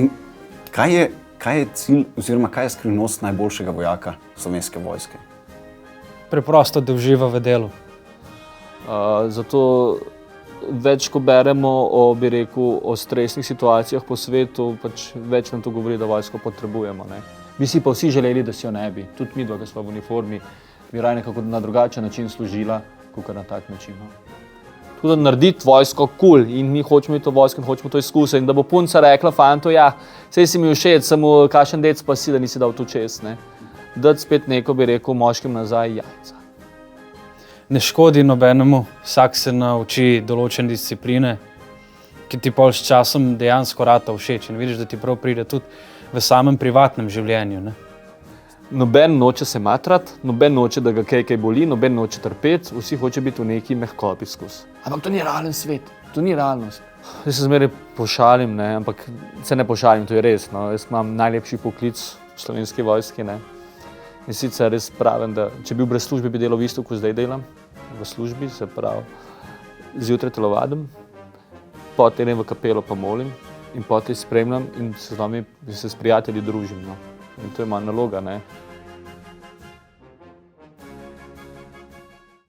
In kaj je cilj oziroma kaj je skrivnost najboljšega vojaka Slovenske vojske? Preprosto, da uživa v delu. Zato več, ko beremo o stresnih situacijah po svetu, pač več nam to govori, da vojsko potrebujemo. Ne? Bi si pa vsi želeli, da si jo ne bi. Tudi mi, ki smo v uniformi, bi raje nekako na drugačen način služila, kot na tak način. No? Tako da narediti vojsko cool in mi hočemo to vojsko in hočemo to izkusiti. In da bo punca rekla fantu, ja, sej si mi všeč, samo kakšen dec pa si, da nisi dal tu čez. Ne? Dati spet neko, bi rekel, moškim nazaj jajca. Ne škodi nobenemu, vsak se nauči določene discipline, ki ti pol s časom dejansko rata všeč in vidiš, da ti prav pride tudi v samem privatnem življenju. Ne? Noben noče se matrati, noben noče, da ga kaj boli, noben noče trpeti, vsi hoče biti v neki mehkobi skus. Ampak to ni realen svet, to ni realnost. Jaz se zmeraj pošalim, ne? Ampak se ne pošalim, to je res. No? Jaz imam najlepši poklic v Slovenski vojski. Ne? In sicer res pravim, da če bi bil brez službe, bi delal v isto, kot zdaj delam. V službi, se pravi, zjutraj telovadim, potem idem v kapelo pa molim in potem spremljam in se s prijatelji družim. No. In to je moja naloga, ne.